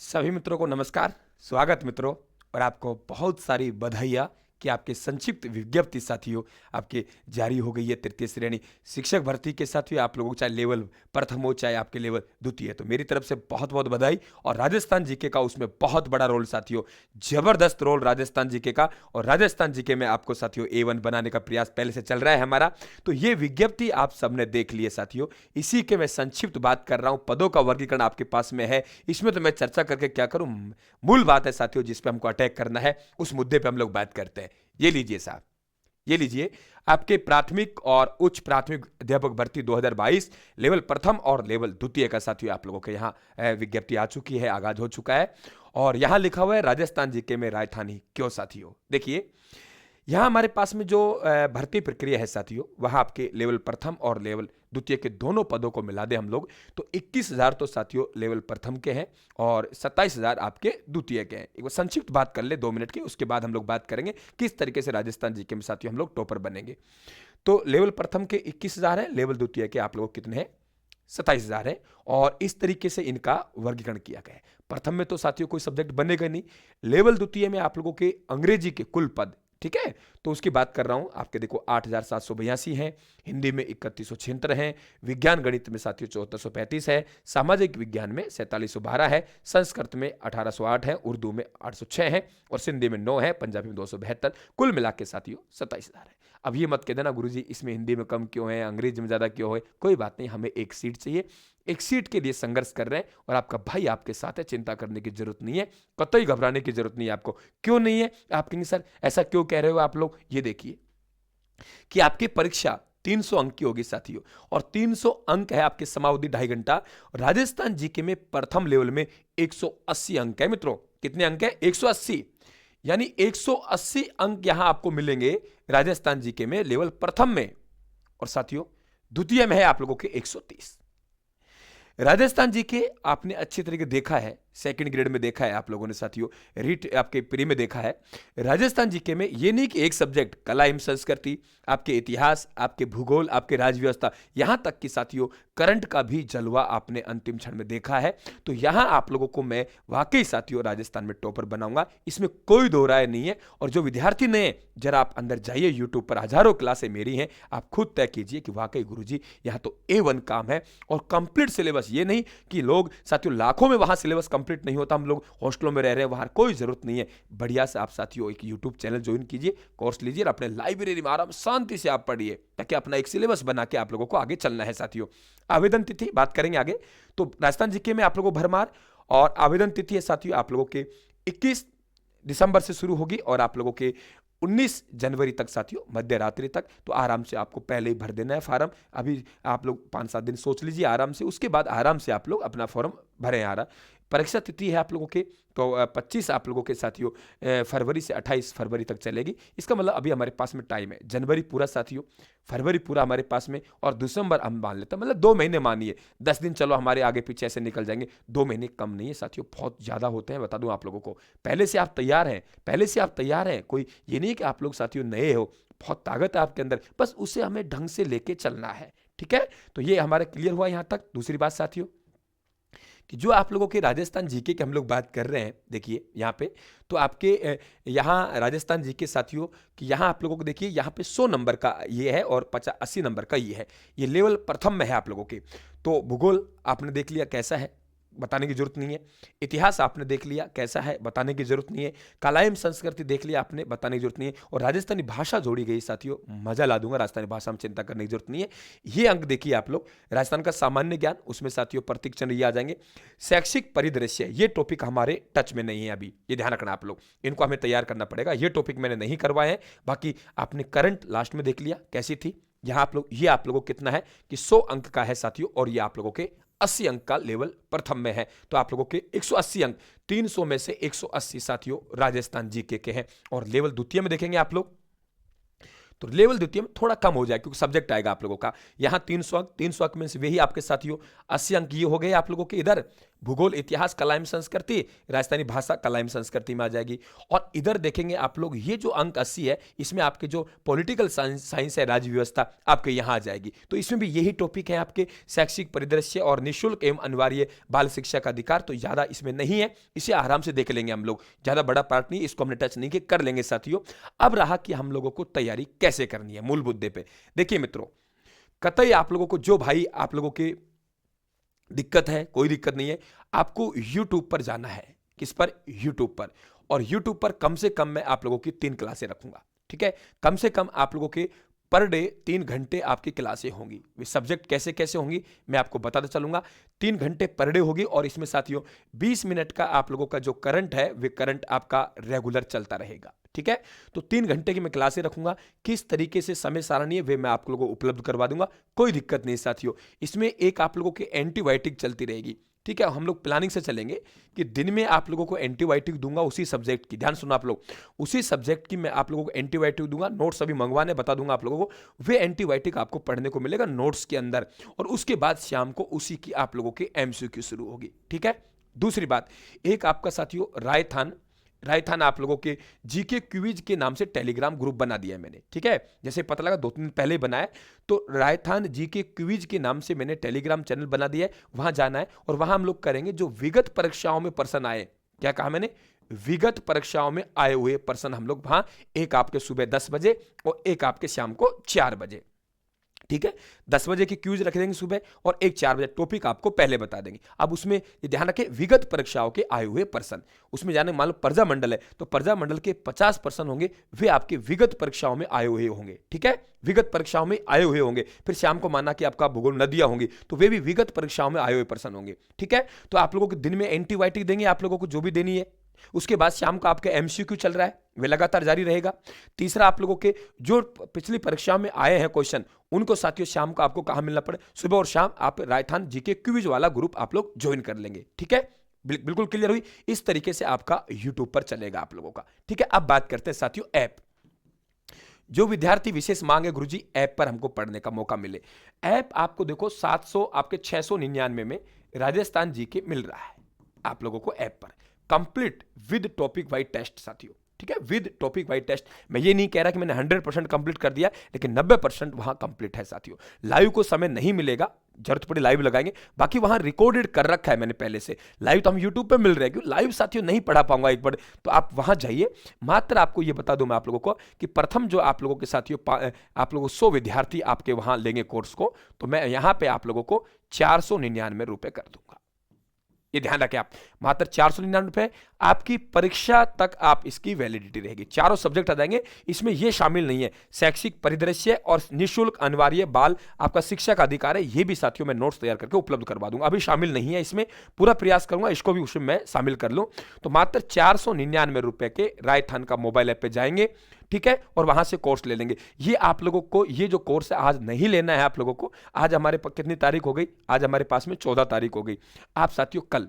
सभी मित्रों को नमस्कार, स्वागत मित्रों। और आपको बहुत सारी बधाइयाँ कि आपके संक्षिप्त विज्ञप्ति साथियों आपके जारी हो गई है तृतीय श्रेणी शिक्षक भर्ती के साथियों। आप लोगों को चाहे लेवल प्रथम हो चाहे आपके लेवल द्वितीय, तो मेरी तरफ से बहुत बहुत बधाई। और राजस्थान जीके का उसमें बहुत बड़ा रोल साथियों, जबरदस्त रोल राजस्थान जीके का। और राजस्थान जीके में आपको साथियों A1 बनाने का प्रयास पहले से चल रहा है हमारा। तो ये विज्ञप्ति आप सबने देख लिए साथियों, इसी के मैं संक्षिप्त बात कर रहा हूं। पदों का वर्गीकरण आपके पास में है, इसमें तो मैं चर्चा करके क्या करूं। मूल बात है साथियों जिस पे हमको अटैक करना है, उस मुद्दे पे हम लोग बात करते हैं। ये लीजिए साहब, ये लीजिए आपके प्राथमिक और उच्च प्राथमिक अध्यापक भर्ती 2022 लेवल प्रथम और लेवल द्वितीय का साथियों आप लोगों के यहाँ विज्ञप्ति आ चुकी है, आगाज हो चुका है। और यहां लिखा हुआ है राजस्थान जीके में राजधानी क्यों साथियों। देखिए यहाँ हमारे पास में जो भर्ती प्रक्रिया है साथियों, वहाँ आपके लेवल प्रथम और लेवल द्वितीय के दोनों पदों को मिला दे हम लोग तो 21,000 तो साथियों लेवल प्रथम के हैं और 27,000 आपके द्वितीय के हैं। एक बार संक्षिप्त बात कर ले 2 मिनट की, उसके बाद हम लोग बात करेंगे किस तरीके से राजस्थान जीके में साथियों हम लोग टॉपर बनेंगे। तो लेवल प्रथम के 21,000 है, लेवल द्वितीय के आप लोग कितने हैं 27,000 है। और इस तरीके से इनका वर्गीकरण किया गया है। प्रथम में तो साथियों कोई सब्जेक्ट बनेगा नहीं। लेवल द्वितीय में आप लोगों के अंग्रेजी के कुल पद, ठीक है, तो उसकी बात कर रहा हूं आपके, देखो 8,782 हैं, हिंदी में 3176 हैं, विज्ञान गणित में साथियों 7435 है, सामाजिक विज्ञान में 4712 है, संस्कृत में 1808 है, उर्दू में 806 है और सिंधी में 9 है, पंजाबी में 272, कुल मिला के साथियों 27,000 है। अब ये मत कह देना गुरुजी इसमें हिंदी में कम क्यों है, अंग्रेजी में ज्यादा क्यों है, कोई बात नहीं, हमें एक सीट चाहिए, एक सीट के लिए संघर्ष कर रहे हैं और आपका भाई आपके साथ है, चिंता करने की जरूरत नहीं है, कतई घबराने की जरूरत नहीं है आपको। क्यों नहीं है आप कहेंगे सर ऐसा क्यों कह रहे हो आप लोग। ये देखिए कि आपकी परीक्षा 300 अंक की होगी साथियों और 300 अंक है आपके समावधि 2.5 घंटा। राजस्थान जीके में प्रथम लेवल में 180 अंक है मित्रों। कितने अंक है 180, यानी 180 अंक यहां आपको मिलेंगे राजस्थान जीके में लेवल प्रथम में। और साथियों द्वितीय में है आप लोगों के 130। राजस्थान जी के आपने अच्छी तरीके देखा है, सेकंड ग्रेड में देखा है आप लोगों ने साथियों, रीट आपके प्री में देखा है। राजस्थान जीके में ये नहीं कि एक सब्जेक्ट कला एवं संस्कृति, आपके इतिहास, आपके भूगोल, आपके राज्य व्यवस्था, यहां तक कि साथियों करंट का भी जलवा आपने अंतिम क्षण में देखा है। तो यहां आप लोगों को मैं वाकई साथियों राजस्थान में टॉपर बनाऊंगा, इसमें कोई दो राय नहीं है। और जो विद्यार्थी नए, जरा आप अंदर जाइए, यूट्यूब पर हजारों क्लासें मेरी हैं, आप खुद तय कीजिए कि वाकई गुरुजी यहां तो A1 काम है। और कंप्लीट सिलेबस, ये नहीं कि लोग साथियों लाखों में वहां सिलेबस कंप्लीट नहीं होता, हम लोग हॉस्टलों में रह रहे हैं, वहां कोई जरूरत नहीं है। बढ़िया से आप साथियों एक यूट्यूब चैनल ज्वाइन कीजिए, कोर्स लीजिए और अपने लाइब्रेरी में आराम शांति से आप पढ़िए, ताकि अपना एक सिलेबस बना के आप लोगों को आगे चलना है साथियों। आवेदन तिथि बात करेंगे आगे। तो राजस्थान जीके में आप लोगों को भरमार, और आवेदन तिथि है साथियों आप लोगों के 21 दिसंबर से शुरू होगी और आप लोगों के 19 जनवरी तक साथियों, मध्य रात्रि तक। तो आराम से आपको पहले ही भर देना है फॉर्म। अभी आप लोग 5-7 दिन सोच लीजिए आराम से, उसके बाद आराम से आप लोग अपना फॉर्म भरें। आ रहा परीक्षा तिथि है आप लोगों के तो 25 आप लोगों के साथियों फरवरी से 28 फरवरी तक चलेगी। इसका मतलब अभी हमारे पास में टाइम है, जनवरी पूरा साथियों, फरवरी पूरा हमारे पास में, और दिसंबर हम मान लेते हैं, मतलब 2 महीने मानिए, 10 दिन चलो हमारे आगे पीछे ऐसे निकल जाएंगे, 2 महीने कम नहीं है साथियों, बहुत ज़्यादा होते हैं, बता दूं आप लोगों को। पहले से आप तैयार हैं, पहले से आप तैयार हैं, कोई ये नहीं कि आप लोग साथियों नए हो, बहुत ताकत है आपके अंदर, बस उसे हमें ढंग से लेके चलना है, ठीक है। तो ये हमारा क्लियर हुआ यहाँ तक। दूसरी बात साथियों कि जो आप लोगों के राजस्थान जीके की हम लोग बात कर रहे हैं, देखिए यहाँ पे तो आपके यहाँ राजस्थान जीके साथियों कि यहाँ आप लोगों को देखिए यहाँ पे 100 नंबर का ये है और 80 नंबर का ये है, ये लेवल प्रथम में है आप लोगों के। तो भूगोल आपने देख लिया कैसा है, बताने की जरूरत नहीं है। इतिहास आपने देख लिया कैसा है, बताने की जरूरत नहीं है। कला एवं संस्कृति देख लिया आपने, बताने की जरूरत नहीं है। और राजस्थानी भाषा जोड़ी गई साथियों, मजा ला दूंगा, राजस्थानी भाषा में चिंता करने की जरूरत नहीं है। ये अंक देखिए आप लोग, राजस्थान का सामान्य ज्ञान, उसमें साथियों प्रतीक चिन्ह ये आ जाएंगे। शैक्षिक परिदृश्य, ये टॉपिक हमारे टच में नहीं है अभी, ये ध्यान रखना आप लोग, इनको हमें तैयार करना पड़ेगा। ये टॉपिक मैंने नहीं करवाए हैं। बाकी आपने करंट लास्ट में देख लिया कैसी थी। यहाँ आप लोग, ये आप लोगों को कितना है कि 100 अंक का है साथियों, और ये आप लोगों के 80 अंक का लेवल प्रथम में है। तो आप लोगों के 180 अंक, 300 में से 180 साथियों राजस्थान जीके के हैं। और लेवल द्वितीय में देखेंगे आप लोग तो लेवल द्वितीय में थोड़ा कम हो जाए, क्योंकि सब्जेक्ट आएगा आप लोगों का यहाँ 300 अंक, 300 अंक में से वही आपके साथियों 80 अंक ये हो गए आप लोगों के इधर, भूगोल, इतिहास, कला एवं संस्कृति, राजस्थानी भाषा, कला एवं संस्कृति में आ जाएगी। और इधर देखेंगे आप लोग, ये जो अंक 80 है, इसमें आपके जो पॉलिटिकल साइंस है, राज्य व्यवस्था, आपके यहाँ आ जाएगी। तो इसमें भी यही टॉपिक है आपके, शैक्षिक परिदृश्य और निःशुल्क एवं अनिवार्य बाल शिक्षा का अधिकार। तो ज़्यादा इसमें नहीं है, इसे आराम से देख लेंगे हम लोग, ज़्यादा बड़ा पार्ट नहीं, इसको हमने टच नहीं किया, कर लेंगे साथियों। अब रहा कि हम लोगों को तैयारी कैसे करनी है मूल मुद्दे पे। देखिए मित्रों, कतई आप लोगों को, जो भाई आप लोगों के दिक्कत है, कोई दिक्कत नहीं है, आपको YouTube पर जाना है। किस पर? YouTube पर। और YouTube पर कम से कम मैं आप लोगों की 3 क्लासें रखूंगा, ठीक है। कम से कम आप लोगों के पर डे 3 घंटे आपकी क्लासें होंगी। वे सब्जेक्ट कैसे कैसे होंगी मैं आपको बताता चलूंगा। 3 घंटे पर डे होगी, और इसमें साथियों 20 मिनट का आप लोगों का जो करंट है, वे करंट आपका रेगुलर चलता रहेगा, ठीक है। तो 3 घंटे की मैं क्लासें रखूंगा। किस तरीके से समय सारणी है वे मैं आप लोगों को उपलब्ध करवा दूंगा, कोई दिक्कत नहीं साथियों। इसमें एक आप लोगों की एंटीबायोटिक चलती रहेगी, ठीक है। हम लोग प्लानिंग से चलेंगे कि दिन में आप लोगों को एंटीबायोटिक दूंगा उसी सब्जेक्ट की, ध्यान सुनो आप लोग, उसी सब्जेक्ट की मैं आप लोगों को एंटीबायोटिक दूंगा। नोट्स अभी मंगवाने बता दूंगा आप लोगों को, वे एंटीबायोटिक आपको पढ़ने को मिलेगा नोट्स के अंदर। और उसके बाद शाम को उसी की आप लोगों के MCQ शुरू होगी, ठीक है। दूसरी बात, एक आपका साथियों रायथान आप लोगों के जीके क्विज के नाम से टेलीग्राम ग्रुप बना दिया है मैंने, ठीक है। जैसे पता लगा 2-3 दिन पहले बनाया, तो रायथान जीके क्विज के नाम से मैंने टेलीग्राम चैनल बना दिया है, वहां जाना है। और वहां हम लोग करेंगे जो विगत परीक्षाओं में प्रश्न आए, क्या कहा मैंने, विगत परीक्षाओं में आए हुए प्रश्न हम लोग वहां, एक आपके सुबह 10 बजे और एक आपके शाम को 4 बजे, ठीक है। 10 बजे की क्यूज रख देंगे सुबह, और एक 4 बजे टॉपिक आपको पहले बता देंगे। अब उसमें ये ध्यान रखें, विगत परीक्षाओं के आए हुए प्रश्न, उसमें जाने मान लो प्रजा मंडल है, तो प्रजा मंडल के 50 प्रश्न होंगे, वे आपके विगत परीक्षाओं में आए हुए होंगे, ठीक है। विगत परीक्षाओं में आए हुए होंगे। फिर शाम को माना कि आपका भूगोल नदियां होंगी, तो वे भी विगत परीक्षाओं में आए हुए प्रश्न होंगे, ठीक है। तो आप लोगों को दिन में एंटीबायोटिक देंगे आप लोगों को जो भी देनी है। उसके बाद शाम को आपके MCQ चल रहा है, वे लगातार जारी रहेगा। तीसरा, आप लोगों के जो पिछली परीक्षा में आए हैं क्वेश्चन, उनको साथियों शाम को आपको कहां मिलना पड़े, सुबह और शाम आप राजस्थान जीके क्विज वाला ग्रुप आप लोग ज्वाइन कर लेंगे, ठीक है। बिल्कुल क्लियर हुई। इस तरीके से आपका YouTube पर चलेगा आप लोगों का, ठीक है। अब बात करते हैं साथियों ऐप। जो विद्यार्थी विशेष मांगे गुरुजी ऐप पर हमको पढ़ने का मौका मिले, ऐप आपको देखो 700 आपके 699 में राजस्थान जीके मिल रहा है आप लोगों को ऐप पर, complete with topic wise test साथियों, ठीक है, विद टॉपिक वाइज टेस्ट। मैं ये नहीं कह रहा कि मैंने 100% कंप्लीट कर दिया, लेकिन 90% वहां कंप्लीट है साथियों। लाइव को समय नहीं मिलेगा, जरूरत पड़ी लाइव लगाएंगे, बाकी वहां रिकॉर्डेड कर रखा है मैंने पहले से। लाइव तो हम यूट्यूब पे मिल रहे हैं, क्यों लाइव साथियों नहीं पढ़ा पाऊंगा एक बार, तो आप वहां जाइए। मात्र आपको ये बता दूं मैं आप लोगों को कि प्रथम जो आप लोगों के साथियों आप लोगों 100 विद्यार्थी आपके वहां लेंगे कोर्स को, तो मैं यहां पे आप लोगों को 499 रुपए कर दूंगा। ये ध्यान रखें आप, मात्र 499 रुपए, आपकी परीक्षा तक आप इसकी वैलिडिटी रहेगी। चारों सब्जेक्ट आ जाएंगे, इसमें यह शामिल नहीं है शैक्षिक परिदृश्य और निःशुल्क अनिवार्य बाल आपका शिक्षा का अधिकार है, ये भी साथियों मैं नोट्स तैयार करके उपलब्ध करवा दूंगा। अभी शामिल नहीं है इसमें, पूरा प्रयास करूंगा इसको भी उसमें मैं शामिल कर लूं। तो मात्र 499 रुपए के रायथान का मोबाइल ऐप पे जाएंगे, ठीक है, और वहां से कोर्स ले लेंगे। ये आप लोगों को, ये जो कोर्स है आज नहीं लेना है आप लोगों को। आज हमारे कितनी तारीख हो गई, आज हमारे पास में 14 तारीख हो गई। आप साथियों कल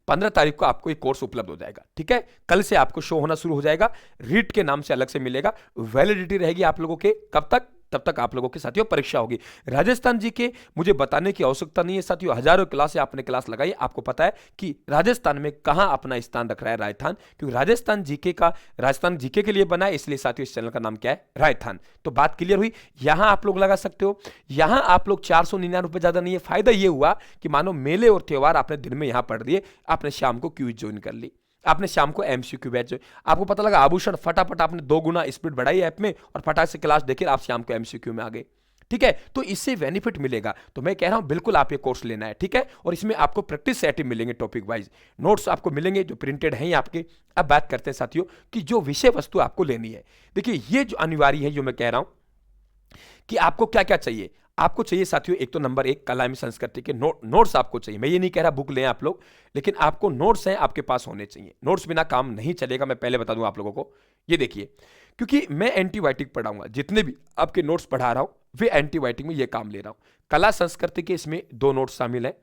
15 तारीख को आपको एक कोर्स उपलब्ध हो जाएगा, ठीक है। कल से आपको शो होना शुरू हो जाएगा, रीट के नाम से अलग से मिलेगा। वैलिडिटी रहेगी आप लोगों के कब तक, तब तक आप लोगों के साथियों परीक्षा होगी। राजस्थान जी के मुझे बताने की आवश्यकता नहीं है साथियों, हजारों क्लास आपने क्लास लगाई, आपको पता है कि राजस्थान में कहां अपना स्थान रख रहा है राजस्थान, क्योंकि राजस्थान जीके के लिए बना है, इसलिए साथियों इस चैनल का नाम क्या है, राजस्थान। तो बात क्लियर हुई। यहां आप लोग लगा सकते हो, यहां आप लोग 499 रुपए ज्यादा नहीं है। फायदा यह हुआ कि मानो मेले और त्योहार आपने दिन में यहां पढ़ दिए, आपने शाम को क्विज ज्वाइन कर ली, आपने शाम को MCQ बैच, आपको पता लगा आभूषण, फटाफट आपने 2 गुना स्पीड बढ़ाई ऐप में और फटाक से क्लास देखे, आप शाम को MCQ में आ गए, ठीक है। तो इससे बेनिफिट मिलेगा। तो मैं कह रहा हूं बिल्कुल आप ये कोर्स लेना है, ठीक है। और इसमें आपको प्रैक्टिस सेट मिलेंगे, टॉपिक वाइज नोट्स आपको मिलेंगे जो प्रिंटेड हैं आपके। अब बात करते हैं साथियों कि जो विषय वस्तु आपको लेनी है, देखिए ये जो अनिवार्य है, जो मैं कह रहा हूं कि आपको क्या क्या चाहिए। आपको चाहिए साथियों, एक तो नंबर 1 कला एवं संस्कृति के नोट्स आपको चाहिए। मैं ये नहीं कह रहा बुक लें आप लोग, लेकिन आपको नोट्स हैं आपके पास होने चाहिए। नोट्स बिना काम नहीं चलेगा, मैं पहले बता दूं आप लोगों को। ये देखिए, क्योंकि मैं एंटीबायोटिक पढ़ाऊंगा, जितने भी आपके नोट्स पढ़ा रहा हूं वे एंटीबायोटिक में ये काम ले रहा हूं। कला संस्कृति के इसमें 2 नोट्स शामिल है।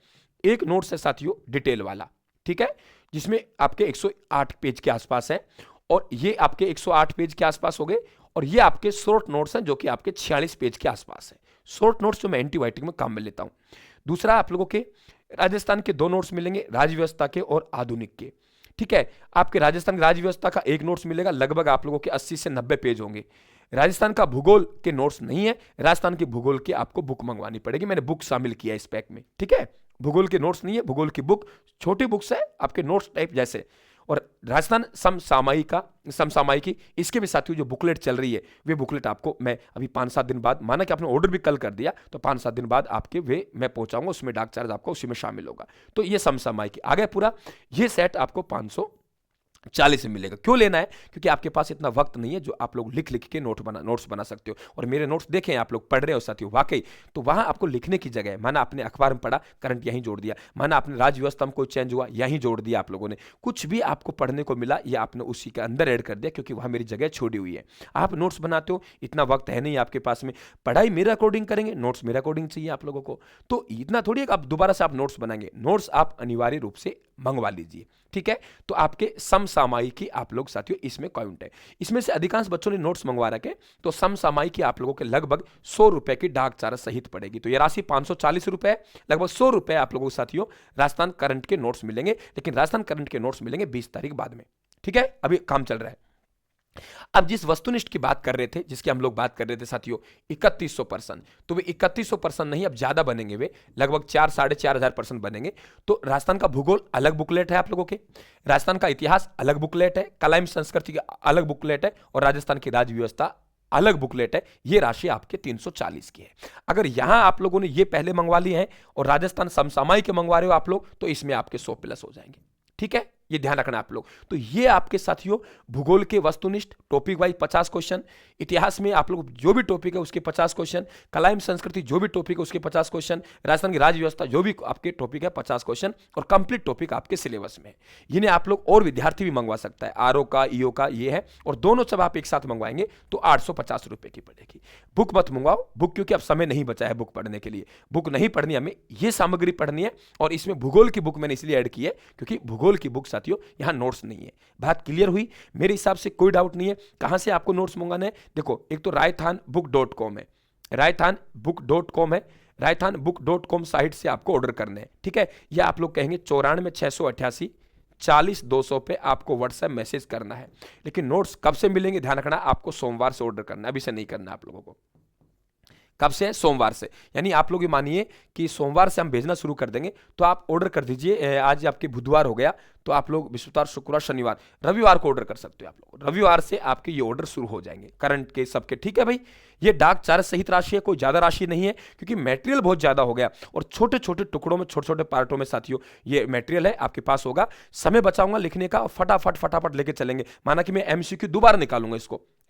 एक नोट्स है साथियों डिटेल वाला, ठीक है, जिसमें आपके 108 पेज के आसपास है, और ये आपके 108 पेज के आसपास हो गए। और ये आपके शॉर्ट नोट्स हैं जो कि आपके 46 पेज के आसपास है। शॉर्ट नोट्स जो मैं एंटीबायोटिक में काम में लेता हूं। दूसरा आप लोगों के राजस्थान के 2 नोट्स मिलेंगे, राज व्यवस्था के और आधुनिक के। ठीक है, आपके राजस्थान की राज व्यवस्था का एक नोट्स मिलेगा, लगभग आप लोगों के 80 से 90 पेज होंगे। राजस्थान का भूगोल के नोट्स नहीं है, राजस्थान के भूगोल की आपको बुक मंगवानी पड़ेगी, मैंने बुक शामिल किया इस पैक में। ठीक है, भूगोल के नोट्स नहीं है, भूगोल की बुक छोटी बुक्स है आपके नोट्स टाइप जैसे। और राजस्थान समसामयिकी इसके भी साथियों जो बुकलेट चल रही है, वे बुकलेट आपको मैं अभी 5-7 दिन बाद, माना कि आपने ऑर्डर भी कल कर दिया तो 5-7 दिन बाद आपके वे मैं पहुंचाऊंगा, उसमें डाक चार्ज आपको उसी में शामिल होगा। तो ये समसामयिकी आ गया पूरा। ये सेट आपको 540 में मिलेगा। क्यों लेना है? क्योंकि आपके पास इतना वक्त नहीं है जो आप लोग लिख लिख के नोट्स बना सकते हो। और मेरे नोट्स देखें आप लोग पढ़ रहे हो साथियों, वाकई तो वहां आपको लिखने की जगह है। माना आपने अखबार में पढ़ा, करंट यहीं जोड़ दिया, माना आपने राज्य व्यवस्था में कोई चेंज हुआ, यहीं जोड़ दिया आप लोगों ने। कुछ भी आपको पढ़ने को मिला, ये आपने उसी के अंदर ऐड कर दिया, क्योंकि वहां मेरी जगह छोड़ी हुई है। आप नोट्स बनाते हो, इतना वक्त है नहीं आपके पास में, पढ़ाई मेरे अकॉर्डिंग करेंगे, नोट्स मेरे अकॉर्डिंग चाहिए आप लोगों को, तो इतना थोड़ी है कि आप दोबारा से आप नोट्स बनाएंगे। नोट्स आप अनिवार्य रूप से मंगवा लीजिए। ठीक है, तो आपके समसामयिकी आप लोग साथियों इसमें काउंट है। इसमें से अधिकांश बच्चों ने नोट्स मंगवा रखे, तो समसामयिकी आप लोगों के लगभग 100 रुपए की डाक चार्ज सहित पड़ेगी। तो ये राशि 540 रुपए, लगभग 100 रुपए आप लोगों को साथियों राजस्थान करंट के नोट्स मिलेंगे। लेकिन राजस्थान करंट के नोट्स मिलेंगे 20 तारीख बाद में। ठीक है, अभी काम चल रहा है। अब जिस वस्तुनिष्ठ की बात कर रहे थे, जिसकी हम लोग बात कर रहे थे साथियों 3100%, तो वे 3100% नहीं, अब ज्यादा बनेंगे, वे लगभग 4-4.5 बनेंगे। तो राजस्थान का भूगोल अलग बुकलेट है आप लोगों के, राजस्थान का इतिहास अलग बुकलेट है, कला एवं संस्कृति का अलग बुकलेट है, और राजस्थान की राज्य व्यवस्था अलग बुकलेट है। ये राशि आपके 340 की है। अगर यहां आप लोगों ने ये पहले मंगवा लिए हैं और राजस्थान समसामयिक के मंगवा रहे हो आप लोग, तो इसमें आपके 100 प्लस हो जाएंगे। ठीक है, ये ध्यान रखना आप लोग। तो ये आपके साथियों भूगोल के वस्तुनिष्ठ टॉपिक वाइज 50 क्वेश्चन, इतिहास में आप लोग जो भी टॉपिक है उसके 50 क्वेश्चन, कला एवं संस्कृति जो भी टॉपिक है उसके 50 क्वेश्चन, राजस्थान की राज्य व्यवस्था जो भी आपके टॉपिक है 50 क्वेश्चन, और कंप्लीट टॉपिक आपके सिलेबस में है। इन्हें आप लोग और विद्यार्थी भी मंगवा सकता है, आरओ का, ईओ का ये है, और दोनों जब आप एक साथ मंगवाएंगे तो 850 रुपए की पड़ेगी। बुक मत मंगवाओ, बुक क्योंकि अब समय नहीं बचा है बुक पढ़ने के लिए, बुक नहीं पढ़नी हमें, ये सामग्री पढ़नी है। और इसमें भूगोल की बुक मैंने इसलिए ऐड की है क्योंकि भूगोल की बुक साथियों यहां नोट्स नहीं है। बात क्लियर हुई? मेरे हिसाब से कोई डाउट नहीं है। कहां से आपको नोट्स मंगाना है? देखो, एक तो रायथानबुक.com है, रायथानबुक.com है, रायथानबुक.com साइट से आपको ऑर्डर करने हैं। ठीक है, या आप लोग कहेंगे 94 688 40 200 पे आपको व्हाट्सएप मैसेज करना है। लेकिन नोट्स कब से मिलेंगे ध्यान रखना, आपको सोमवार से ऑर्डर करना है, अभी से नहीं करना आप लोगों को। कब से? सोमवार से। यानी आप लोग ये मानिए कि सोमवार से हम भेजना शुरू कर देंगे, तो आप ऑर्डर कर दीजिए। आज आपके बुधवार हो गया, तो आप लोग बृहस्पतिवार, शुक्रवार, शनिवार, रविवार को ऑर्डर कर सकते हो आप लोग। रविवार से आपके ये ऑर्डर शुरू हो जाएंगे करंट के सबके। ठीक है भाई, ये डाक चार्ज सहित राशि है, कोई ज्यादा राशि नहीं है, क्योंकि मटेरियल बहुत ज्यादा हो गया और छोटे छोटे टुकड़ों में, छोटे छोटे पार्टों में साथियों ये मटेरियल है, आपके पास होगा। समय बचाऊंगा लिखने का, फटाफट लेके चलेंगे। माना कि मैं एमसीक्यू दोबारा निकालूंगा,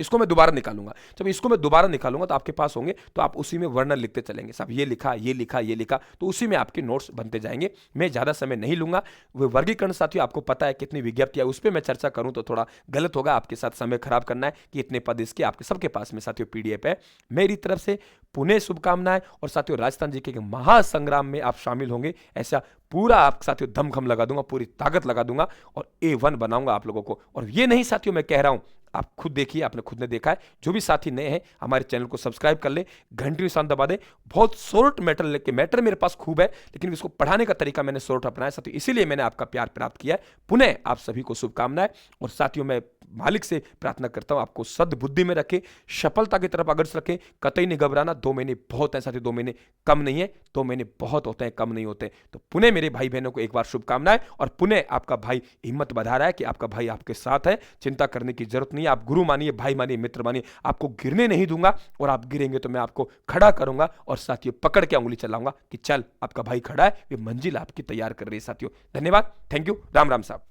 इसको मैं दोबारा निकालूंगा। जब इसको मैं दोबारा निकालूंगा तो आपके पास होंगे, तो आप उसी में वर्णन लिखते चलेंगे, साहब ये लिखा, ये लिखा, ये लिखा, तो उसी में आपके नोट्स बनते जाएंगे। मैं ज्यादा समय नहीं लूंगा। वो वर्गीकरण साथियों आपको पता है कितनी विज्ञप्ति है, उस पर मैं चर्चा करूं तो थोड़ा गलत होगा, आपके साथ समय खराब करना है कि इतने पद इसके, आपके सबके पास में साथियों पीडीएफ है। मेरी तरफ से पुनः शुभकामनाएं। और साथियों राजस्थान जी के महासंग्राम में आप शामिल होंगे, ऐसा पूरा आप साथियों दमखम लगा दूंगा, पूरी ताकत लगा दूंगा और A1 बनाऊंगा आप लोगों को। और ये नहीं साथियों मैं कह रहा हूं, आप खुद देखिए, आपने खुद ने देखा है। जो भी साथी नए हैं हमारे चैनल को सब्सक्राइब कर ले, घंटी निशान दबा दे। बहुत शॉर्ट मैटर लेके, मैटर मेरे पास खूब है, लेकिन इसको पढ़ाने का तरीका मैंने शॉर्ट अपनाया साथियों, इसीलिए मैंने आपका प्यार प्राप्त किया है। पुनः आप सभी को शुभकामनाएं। और साथियों मैं मालिक से प्रार्थना करता हूं आपको सद्बुद्धि में रखे, सफलता की तरफ अग्रसर रखें, कतई नहीं घबराना। 2 महीने बहुत हैं साथियों, 2 महीने कम नहीं है, 2 महीने बहुत होते हैं, कम नहीं होते। तो पुनः मेरे भाई बहनों को एक बार शुभकामनाएं। और पुनः आपका भाई हिम्मत बढ़ा रहा है कि आपका भाई आपके साथ है, चिंता करने की जरूरत नहीं है। आप गुरु मानिए, भाई मानिए, मित्र मानिए, आपको गिरने नहीं दूंगा। और आप गिरेंगे तो मैं आपको खड़ा करूंगा और साथियों पकड़ के उंगली चलाऊंगा कि चल आपका भाई खड़ा है, ये मंजिल आपकी तैयार कर रही है साथियों। धन्यवाद, थैंक यू, राम राम साहब।